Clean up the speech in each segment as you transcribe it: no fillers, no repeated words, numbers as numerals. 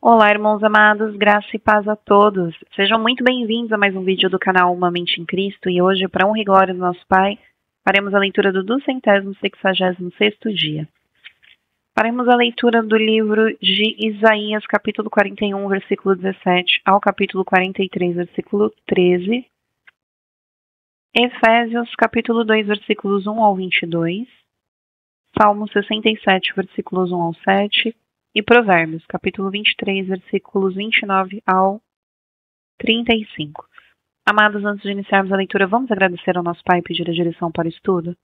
Olá, irmãos amados, graça e paz a todos. Sejam muito bem-vindos a mais um vídeo do canal Uma Mente em Cristo e hoje, para honra e glória do nosso Pai, faremos a leitura do 266º dia. Faremos a leitura do livro de Isaías, capítulo 41, versículo 17, ao capítulo 43, versículo 13, Efésios, capítulo 2, versículos 1 ao 22, Salmo 67, versículos 1 ao 7, e Provérbios, capítulo 23, versículos 29 ao 35. Amados, antes de iniciarmos a leitura, vamos agradecer ao nosso Pai e pedir a direção para o estudo?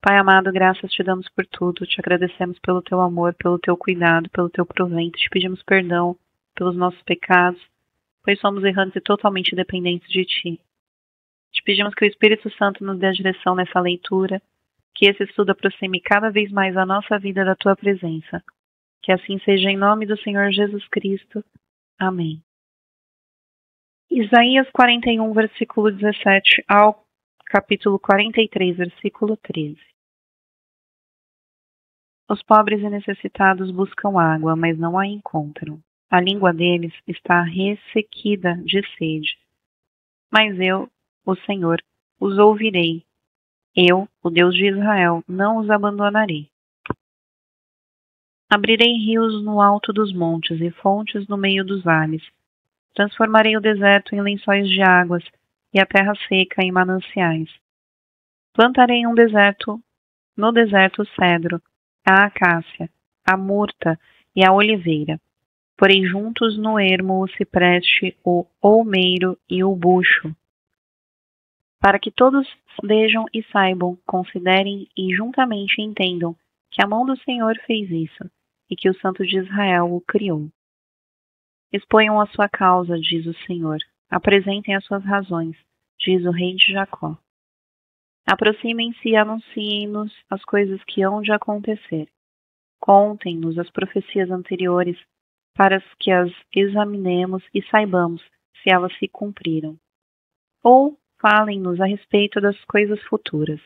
Pai amado, graças te damos por tudo, te agradecemos pelo teu amor, pelo teu cuidado, pelo teu provento, te pedimos perdão pelos nossos pecados, pois somos errantes e totalmente dependentes de ti. Te pedimos que o Espírito Santo nos dê a direção nessa leitura, que esse estudo aproxime cada vez mais a nossa vida da tua presença. Que assim seja em nome do Senhor Jesus Cristo. Amém. Isaías 41, versículo 17 ao capítulo 43, versículo 13. Os pobres e necessitados buscam água, mas não a encontram. A língua deles está ressequida de sede. Mas eu, o Senhor, os ouvirei. Eu, o Deus de Israel, não os abandonarei. Abrirei rios no alto dos montes e fontes no meio dos vales. Transformarei o deserto em lençóis de águas e a terra seca em mananciais. Plantarei no deserto o cedro, a acácia, a murta e a oliveira. Porei juntos no ermo o cipreste, o olmeiro e o bucho, para que todos vejam e saibam, considerem e juntamente entendam que a mão do Senhor fez isso e que o Santo de Israel o criou. Exponham a sua causa, diz o Senhor. Apresentem as suas razões, diz o Rei de Jacó. Aproximem-se e anunciem-nos as coisas que hão de acontecer. Contem-nos as profecias anteriores, para que as examinemos e saibamos se elas se cumpriram. Ou falem-nos a respeito das coisas futuras.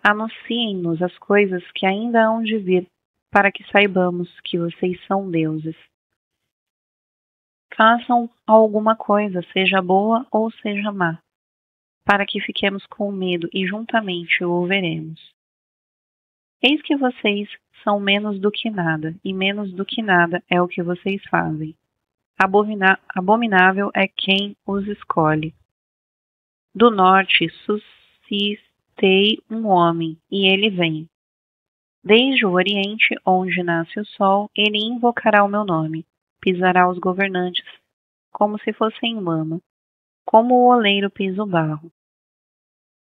Anunciem-nos as coisas que ainda hão de vir, para que saibamos que vocês são deuses. Façam alguma coisa, seja boa ou seja má, para que fiquemos com medo e juntamente o veremos. Eis que vocês são menos do que nada, e menos do que nada é o que vocês fazem. Abominável é quem os escolhe. Do norte suscitei um homem, e ele vem. Desde o oriente, onde nasce o sol, ele invocará o meu nome, pisará os governantes, como se fossem lama, como o oleiro pisa o barro.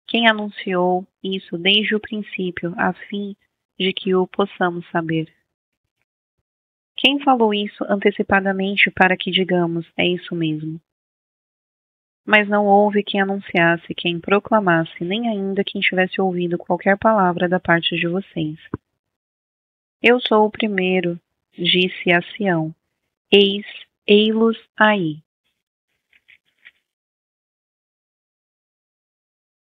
Quem anunciou isso desde o princípio, a fim de que o possamos saber? Quem falou isso antecipadamente para que digamos, é isso mesmo? Mas não houve quem anunciasse, quem proclamasse, nem ainda quem tivesse ouvido qualquer palavra da parte de vocês. Eu sou o primeiro, disse a Sião. Ei-los aí.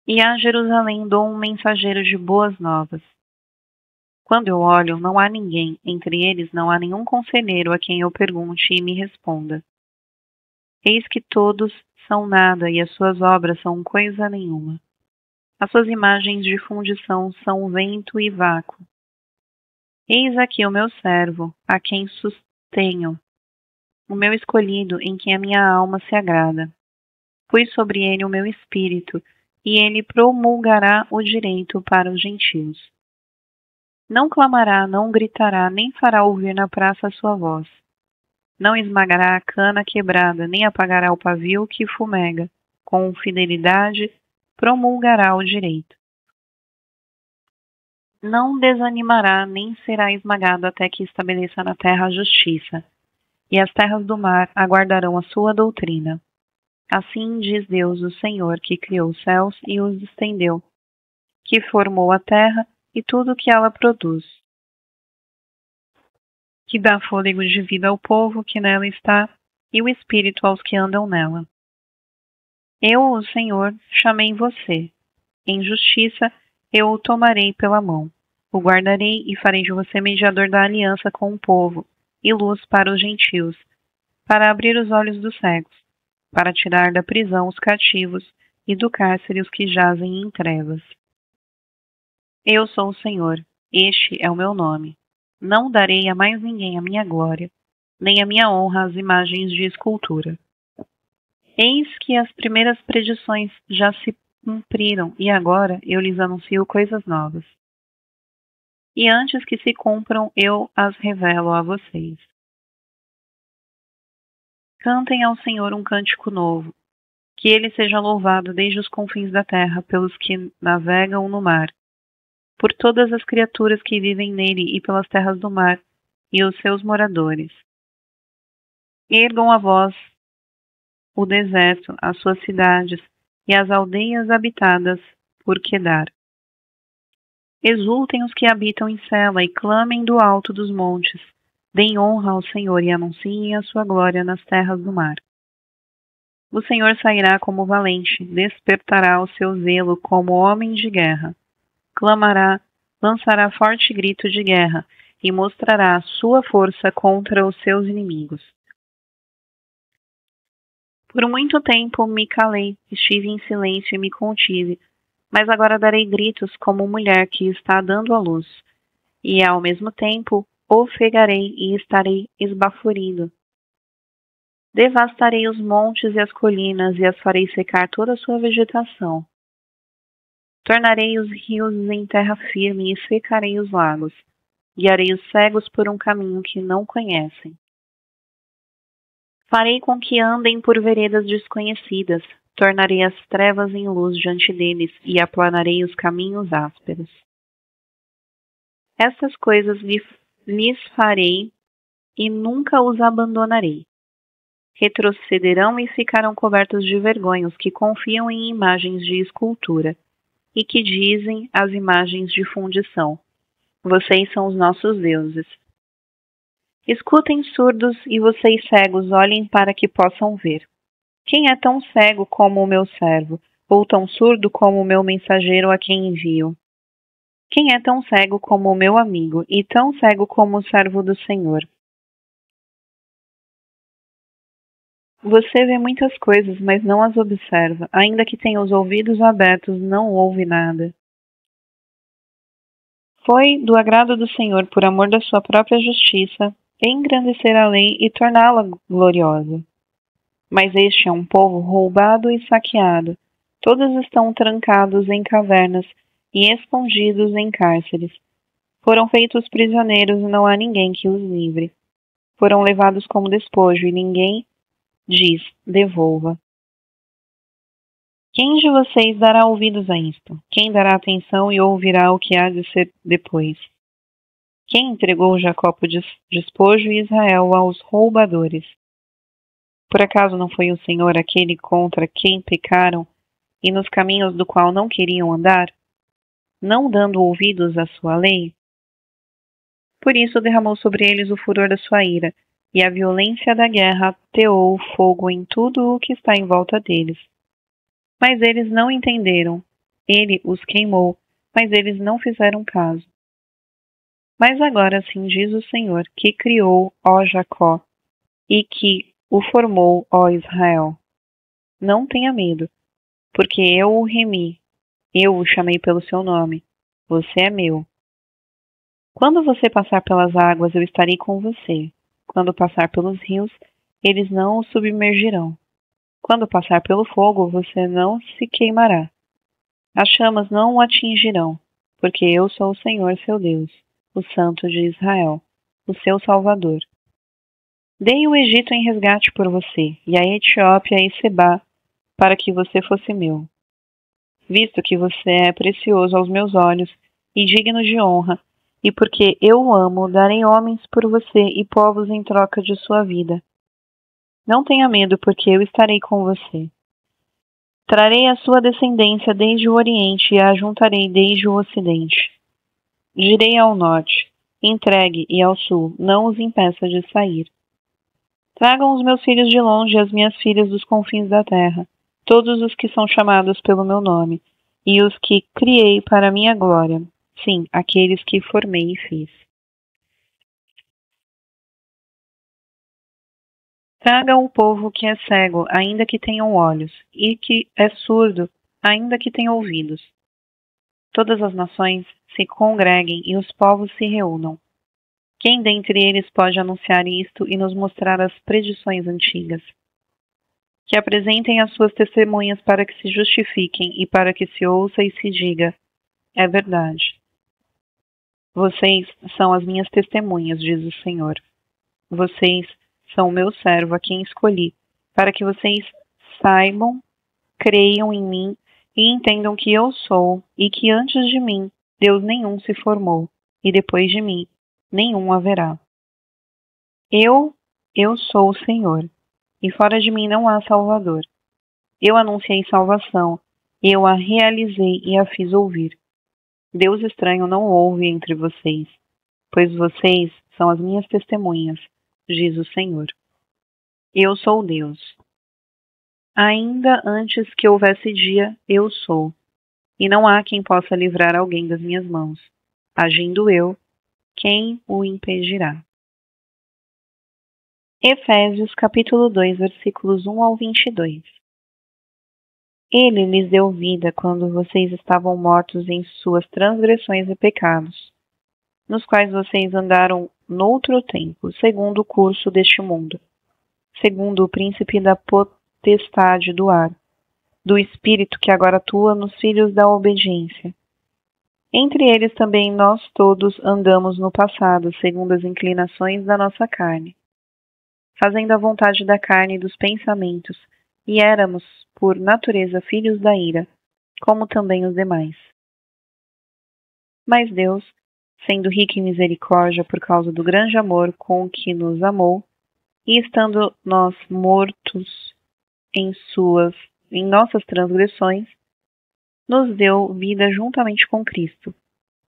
E a Jerusalém dou um mensageiro de boas novas. Quando eu olho, não há ninguém, entre eles não há nenhum conselheiro a quem eu pergunte e me responda. Eis que todos são nada e as suas obras são coisa nenhuma. As suas imagens de fundição são vento e vácuo. Eis aqui o meu servo, a quem sustenho, o meu escolhido, em quem a minha alma se agrada. Pus sobre ele o meu espírito, e ele promulgará o direito para os gentios. Não clamará, não gritará, nem fará ouvir na praça a sua voz. Não esmagará a cana quebrada, nem apagará o pavio que fumega. Com fidelidade, promulgará o direito. Não desanimará, nem será esmagado até que estabeleça na terra a justiça, e as terras do mar aguardarão a sua doutrina. Assim diz Deus, o Senhor, que criou os céus e os estendeu, que formou a terra e tudo o que ela produz, que dá fôlego de vida ao povo que nela está e o espírito aos que andam nela. Eu, o Senhor, chamei você. Em justiça, eu o tomarei pela mão. O guardarei e farei de você mediador da aliança com o povo, e luz para os gentios, para abrir os olhos dos cegos, para tirar da prisão os cativos e do cárcere os que jazem em trevas. Eu sou o Senhor, este é o meu nome. Não darei a mais ninguém a minha glória, nem a minha honra às imagens de escultura. Eis que as primeiras predições já se cumpriram, e agora eu lhes anuncio coisas novas. E antes que se cumpram, eu as revelo a vocês. Cantem ao Senhor um cântico novo, que ele seja louvado desde os confins da terra pelos que navegam no mar, por todas as criaturas que vivem nele e pelas terras do mar e os seus moradores. Ergam a voz o deserto, as suas cidades e as aldeias habitadas por Quedar. Exultem os que habitam em Sela e clamem do alto dos montes. Deem honra ao Senhor e anunciem a sua glória nas terras do mar. O Senhor sairá como valente, despertará o seu zelo como homem de guerra. Clamará, lançará forte grito de guerra e mostrará a sua força contra os seus inimigos. Por muito tempo me calei, estive em silêncio e me contive, mas agora darei gritos como mulher que está dando à luz, e ao mesmo tempo ofegarei e estarei esbaforido. Devastarei os montes e as colinas e as farei secar toda a sua vegetação. Tornarei os rios em terra firme e secarei os lagos. Guiarei os cegos por um caminho que não conhecem. Farei com que andem por veredas desconhecidas. Tornarei as trevas em luz diante deles e aplanarei os caminhos ásperos. Estas coisas lhes farei e nunca os abandonarei. Retrocederão e ficarão cobertos de vergonha os que confiam em imagens de escultura e que dizem às imagens de fundição: vocês são os nossos deuses. Escutem, surdos, e vocês cegos olhem para que possam ver. Quem é tão cego como o meu servo, ou tão surdo como o meu mensageiro a quem envio? Quem é tão cego como o meu amigo, e tão cego como o servo do Senhor? Você vê muitas coisas, mas não as observa. Ainda que tenha os ouvidos abertos, não ouve nada. Foi do agrado do Senhor, por amor da sua própria justiça, engrandecer a lei e torná-la gloriosa. Mas este é um povo roubado e saqueado. Todos estão trancados em cavernas e escondidos em cárceres. Foram feitos prisioneiros e não há ninguém que os livre. Foram levados como despojo e ninguém diz: devolva. Quem de vocês dará ouvidos a isto? Quem dará atenção e ouvirá o que há de ser depois? Quem entregou Jacó por despojo e Israel aos roubadores? Por acaso não foi o Senhor aquele contra quem pecaram e nos caminhos do qual não queriam andar, não dando ouvidos à sua lei? Por isso derramou sobre eles o furor da sua ira, e a violência da guerra ateou fogo em tudo o que está em volta deles. Mas eles não entenderam. Ele os queimou, mas eles não fizeram caso. Mas agora assim diz o Senhor, que criou, ó Jacó, e que o formou, ó Israel. Não tenha medo, porque eu o remi, eu o chamei pelo seu nome. Você é meu. Quando você passar pelas águas, eu estarei com você. Quando passar pelos rios, eles não o submergirão. Quando passar pelo fogo, você não se queimará. As chamas não o atingirão, porque eu sou o Senhor seu Deus, o Santo de Israel, o seu Salvador. Dei o Egito em resgate por você, e a Etiópia e Sebá, para que você fosse meu. Visto que você é precioso aos meus olhos e digno de honra, e porque eu o amo, darei homens por você e povos em troca de sua vida. Não tenha medo, porque eu estarei com você. Trarei a sua descendência desde o Oriente e a ajuntarei desde o Ocidente. Direi ao norte, entregue, e ao sul, não os impeça de sair. Tragam os meus filhos de longe e as minhas filhas dos confins da terra, todos os que são chamados pelo meu nome, e os que criei para a minha glória, sim, aqueles que formei e fiz. Traga o povo que é cego, ainda que tenham olhos, e que é surdo, ainda que tenha ouvidos. Todas as nações se congreguem e os povos se reúnam. Quem dentre eles pode anunciar isto e nos mostrar as predições antigas? Que apresentem as suas testemunhas para que se justifiquem e para que se ouça e se diga: é verdade. Vocês são as minhas testemunhas, diz o Senhor. Vocês são o meu servo a quem escolhi, para que vocês saibam, creiam em mim e entendam que eu sou e que antes de mim Deus nenhum se formou e depois de mim nenhum haverá. Eu sou o Senhor, e fora de mim não há Salvador. Eu anunciei salvação, eu a realizei e a fiz ouvir. Deus estranho não houve entre vocês, pois vocês são as minhas testemunhas, diz o Senhor. Eu sou Deus. Ainda antes que houvesse dia, eu sou, e não há quem possa livrar alguém das minhas mãos. Agindo eu, quem o impedirá? Efésios capítulo 2, versículos 1 ao 22. Ele lhes deu vida quando vocês estavam mortos em suas transgressões e pecados, nos quais vocês andaram noutro tempo, segundo o curso deste mundo, segundo o príncipe da potestade do ar, do espírito que agora atua nos filhos da obediência. Entre eles também nós todos andamos no passado, segundo as inclinações da nossa carne, fazendo a vontade da carne e dos pensamentos, e éramos, por natureza, filhos da ira, como também os demais. Mas Deus, sendo rico em misericórdia por causa do grande amor com que nos amou, e estando nós mortos em nossas transgressões, nos deu vida juntamente com Cristo.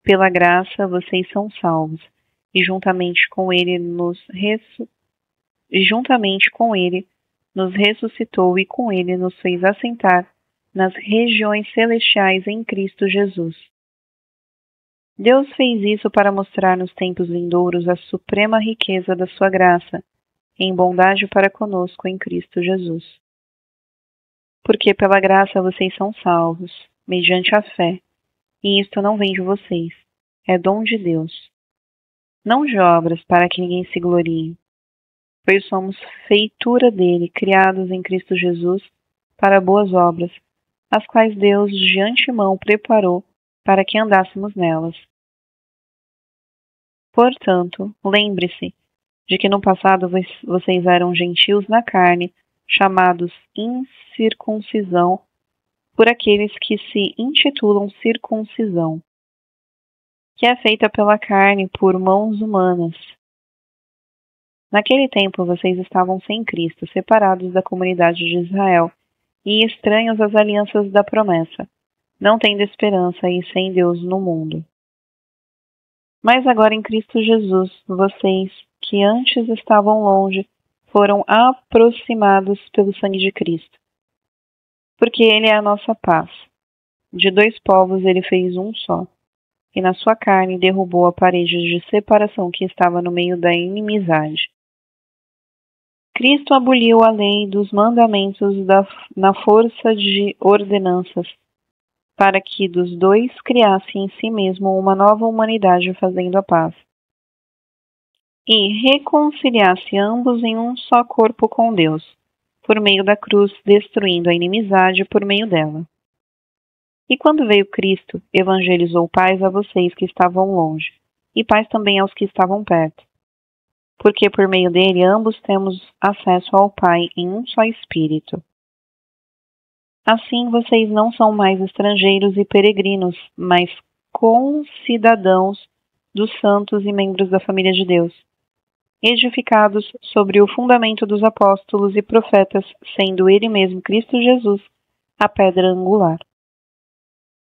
Pela graça vocês são salvos, e juntamente com Ele nos ressuscitou e com Ele nos fez assentar nas regiões celestiais em Cristo Jesus. Deus fez isso para mostrar nos tempos vindouros a suprema riqueza da sua graça, em bondade para conosco em Cristo Jesus. Porque pela graça vocês são salvos, mediante a fé, e isto não vem de vocês, é dom de Deus. Não de obras para que ninguém se glorie, pois somos feitura dele, criados em Cristo Jesus para boas obras, as quais Deus de antemão preparou para que andássemos nelas. Portanto, lembre-se de que no passado vocês eram gentios na carne, chamados incircuncisão por aqueles que se intitulam circuncisão, que é feita pela carne por mãos humanas. Naquele tempo vocês estavam sem Cristo, separados da comunidade de Israel e estranhos às alianças da promessa, não tendo esperança e sem Deus no mundo. Mas agora em Cristo Jesus, vocês que antes estavam longe foram aproximados pelo sangue de Cristo, porque Ele é a nossa paz. De dois povos Ele fez um só, e na sua carne derrubou a parede de separação que estava no meio da inimizade. Cristo aboliu a lei dos mandamentos na força de ordenanças, para que dos dois criasse em si mesmo uma nova humanidade fazendo a paz, e reconciliasse ambos em um só corpo com Deus, por meio da cruz, destruindo a inimizade por meio dela. E quando veio Cristo, evangelizou paz a vocês que estavam longe, e paz também aos que estavam perto, porque por meio dele ambos temos acesso ao Pai em um só Espírito. Assim vocês não são mais estrangeiros e peregrinos, mas concidadãos dos santos e membros da família de Deus, edificados sobre o fundamento dos apóstolos e profetas, sendo Ele mesmo, Cristo Jesus, a pedra angular.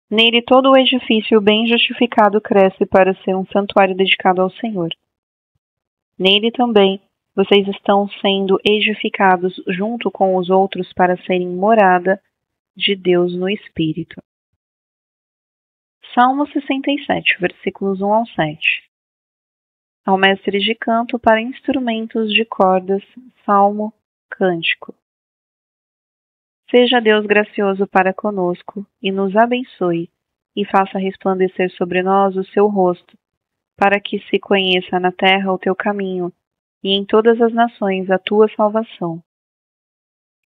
Nele todo o edifício bem justificado cresce para ser um santuário dedicado ao Senhor. Nele também vocês estão sendo edificados junto com os outros para serem morada de Deus no Espírito. Salmo 67, versículos 1 ao 7. Ao mestre de canto para instrumentos de cordas, Salmo Cântico. Seja Deus gracioso para conosco, e nos abençoe, e faça resplandecer sobre nós o seu rosto, para que se conheça na terra o teu caminho, e em todas as nações a tua salvação.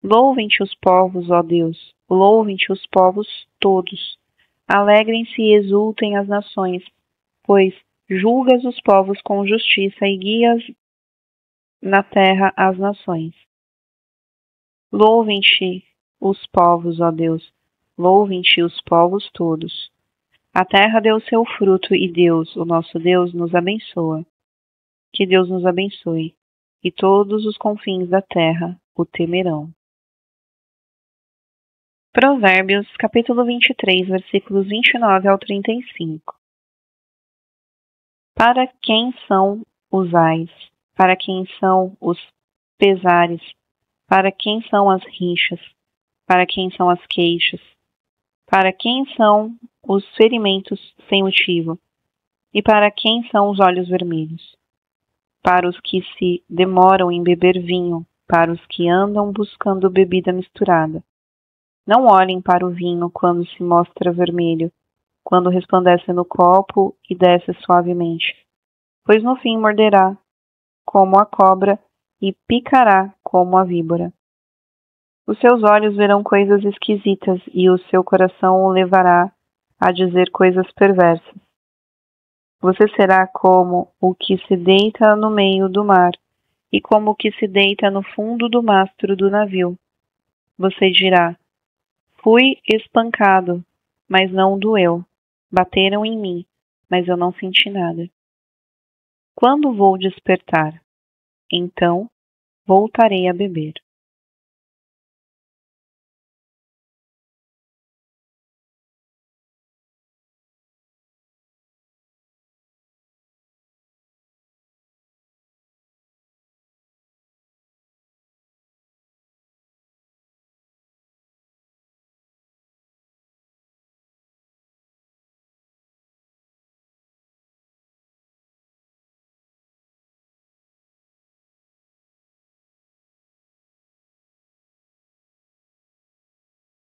Louvem-te os povos, ó Deus, louvem-te os povos todos. Alegrem-se e exultem as nações, pois julgas os povos com justiça e guias na terra as nações. Louvem-te os povos, ó Deus, louvem-te os povos todos. A terra deu seu fruto e Deus, o nosso Deus, nos abençoa. Que Deus nos abençoe, e todos os confins da terra o temerão. Provérbios, capítulo 23, versículos 29 ao 35. Para quem são os ais? Para quem são os pesares? Para quem são as rixas? Para quem são as queixas? Para quem são os ferimentos sem motivo? E para quem são os olhos vermelhos? Para os que se demoram em beber vinho, para os que andam buscando bebida misturada. Não olhem para o vinho quando se mostra vermelho, quando resplandece no copo e desce suavemente, pois no fim morderá como a cobra e picará como a víbora. Os seus olhos verão coisas esquisitas e o seu coração o levará a dizer coisas perversas. Você será como o que se deita no meio do mar e como o que se deita no fundo do mastro do navio. Você dirá: fui espancado, mas não doeu. Bateram em mim, mas eu não senti nada. Quando vou despertar? Então voltarei a beber.